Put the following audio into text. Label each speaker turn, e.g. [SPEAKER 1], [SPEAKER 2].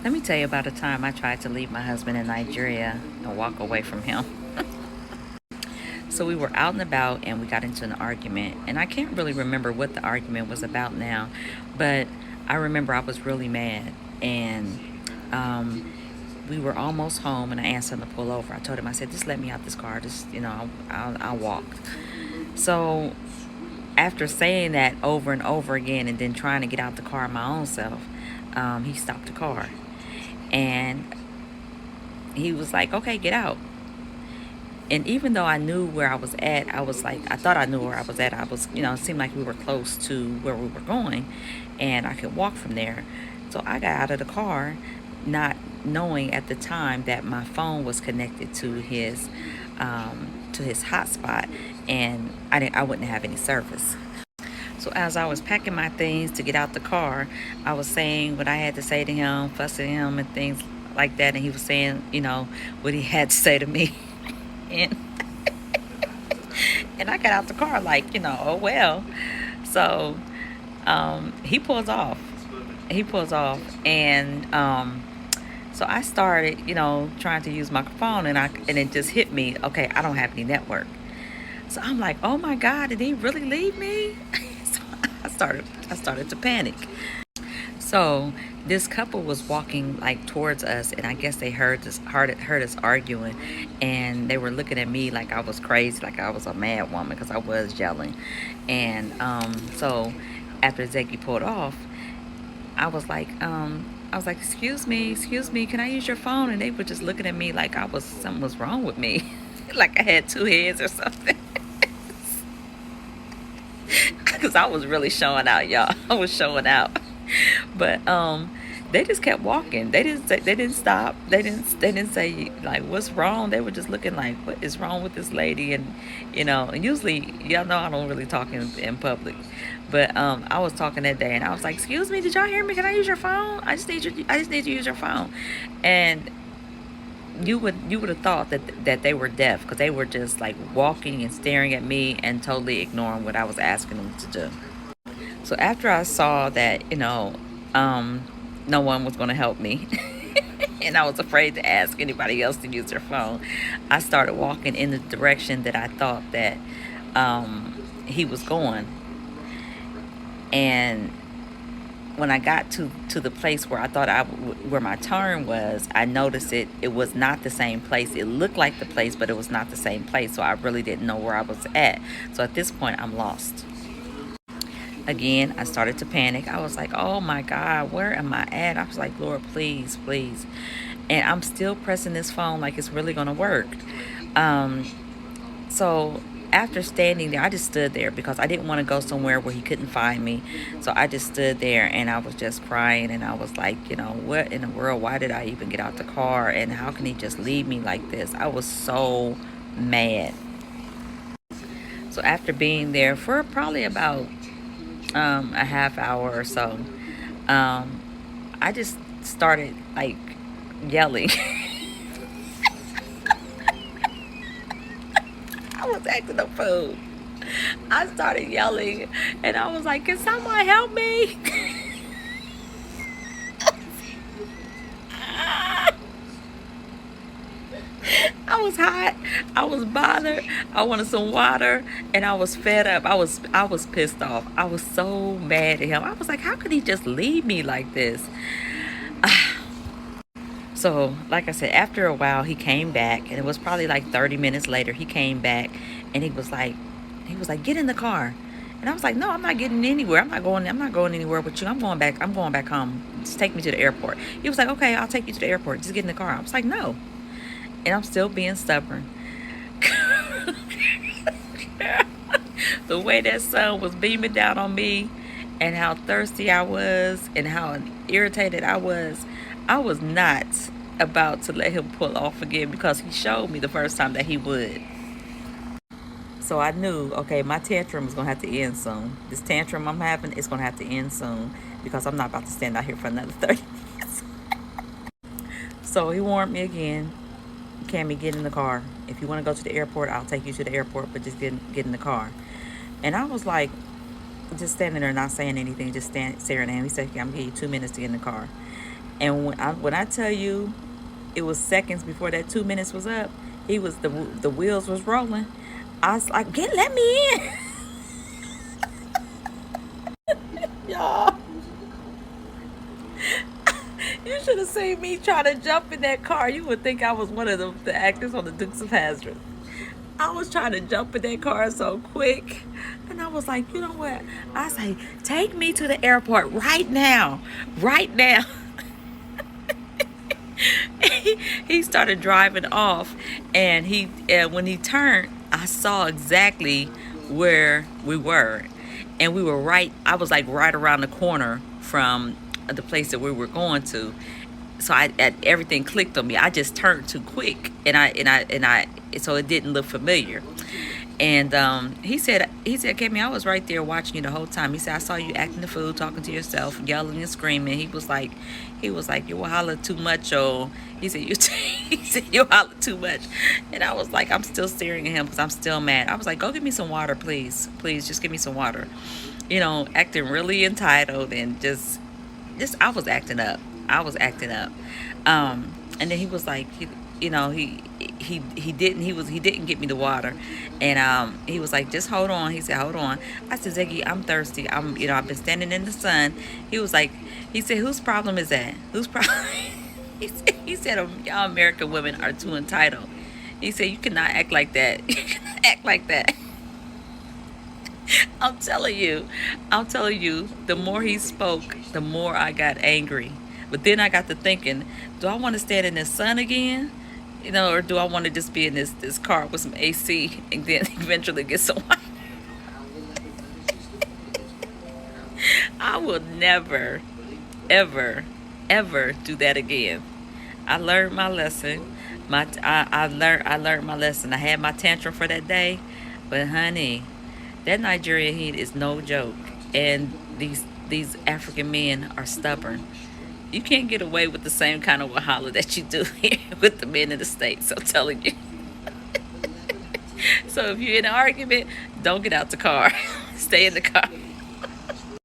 [SPEAKER 1] Let me tell you about a time I tried to leave my husband in Nigeria and walk away from him. So we were out and about and we got into an argument. And I can't really remember what the argument was about now, but I remember I was really mad. And um, we were almost home and I asked him to pull over. I told him, I said, just let me out this car. Just, I'll walk. So after saying that over and over again and then trying to get out the car my own self, he stopped the car. And he was like, okay, get out. And even though I knew where I was at, I was like, I thought I knew where I was at. I was, it seemed like we were close to where we were going and I could walk from there. So I got out of the car, not knowing at the time that my phone was connected to his hotspot, and I wouldn't have any service. So as I was packing my things to get out the car, I was saying what I had to say to him, fussing him and things like that, and he was saying, what he had to say to me. and and I got out the car like, oh well. So he pulls off. And so I started, trying to use my phone, and it just hit me. Okay, I don't have any network. So I'm like, oh my God, did he really leave me? So I started to panic. So this couple was walking like towards us, and I guess they heard us arguing, and they were looking at me like I was crazy, like I was a mad woman because I was yelling. And so after Zeki pulled off, I was like, excuse me, can I use your phone? And they were just looking at me like something was wrong with me, like I had two heads or something. Because I was really showing out, y'all. I was showing out. But they just kept walking. They didn't stop. They didn't say like what's wrong. They were just looking like what is wrong with this lady. And and usually y'all know I don't really talk in public. But I was talking that day and I was like, excuse me, did y'all hear me? Can I use your phone? I just need to use your phone. And you would have thought that they were deaf, because they were just like walking and staring at me and totally ignoring what I was asking them to do. So after I saw that, no one was going to help me, and I was afraid to ask anybody else to use their phone, I started walking in the direction that I thought that he was going. And when I got to the place where I thought where my turn was, I noticed it was not the same place. It looked like the place, but it was not the same place. So I really didn't know where I was at. So at this point, I'm lost. Again, I started to panic. I was like, oh my God, where am I at? I was like, Lord, please, please. And I'm still pressing this phone like it's really going to work. Um, so after standing there, I just stood there because I didn't want to go somewhere where he couldn't find me. So I just stood there and I was just crying. And I was like, what in the world? Why did I even get out the car? And how can he just leave me like this? I was so mad. So after being there for probably about a half hour or so, um, I just started like yelling. I was acting a fool. I started yelling and I was like, can someone help me? I was hot. I was bothered. I wanted some water, and I was fed up. I was pissed off. I was so mad at him. I was like, how could he just leave me like this? So, like I said, after a while, he came back, and it was probably like 30 minutes later. He came back, and he was like, get in the car. And I was like, no, I'm not getting anywhere. I'm not going anywhere with you. I'm going back. I'm going back home. Just take me to the airport. He was like, okay, I'll take you to the airport. Just get in the car. I was like, no. And I'm still being stubborn. The way that sun was beaming down on me, and how thirsty I was, and how irritated I was not about to let him pull off again, because he showed me the first time that he would. So I knew, okay, my tantrum is going to have to end soon. This tantrum I'm having is going to have to end soon, because I'm not about to stand out here for another 30 minutes. So he warned me again. Cammy, get in the car. If you want to go to the airport, I'll take you to the airport, but just get in the car. And I was like, just standing there not saying anything, just staring at him. He said, okay, I'm going to give you 2 minutes to get in the car. And when I tell you, it was seconds before that 2 minutes was up. He was the wheels was rolling. I was like, "Get let me in, y'all." You should have seen me try to jump in that car. You would think I was one of the actors on the Dukes of Hazzard. I was trying to jump in that car so quick. And I was like, you know what? I was like, take me to the airport right now. Right now. He started driving off, and when he turned, I saw exactly where we were. And we were right, I was like right around the corner from the place that we were going to. So everything clicked on me. I just turned too quick, and I so it didn't look familiar. And he said, Kimmy, I was right there watching you the whole time. He said, I saw you acting the fool, talking to yourself, yelling and screaming. He was like, you holler too much, oh. He said, he said, you holler too much. And I was like, I'm still staring at him because I'm still mad. I was like, go get me some water, please. Please, just give me some water. Acting really entitled, and just I was acting up. I was acting up. And then he was like, he didn't get me the water, and he was like, just hold on. He said, hold on. I said, Ziggy, I'm thirsty. I've been standing in the sun. He said, whose problem is that? Whose problem? He said, y'all American women are too entitled. He said, you cannot act like that. You cannot act like that. I'm telling you, the more he spoke, the more I got angry. But then I got to thinking, do I want to stand in the sun again? Or do I want to just be in this car with some AC and then eventually get some water? I will never, ever, ever do that again. I learned my lesson. I learned my lesson. I had my tantrum for that day, but honey, that Nigerian heat is no joke, and these African men are stubborn. You can't get away with the same kind of wahala that you do here with the men in the States. I'm telling you. So if you're in an argument, don't get out the car. Stay in the car.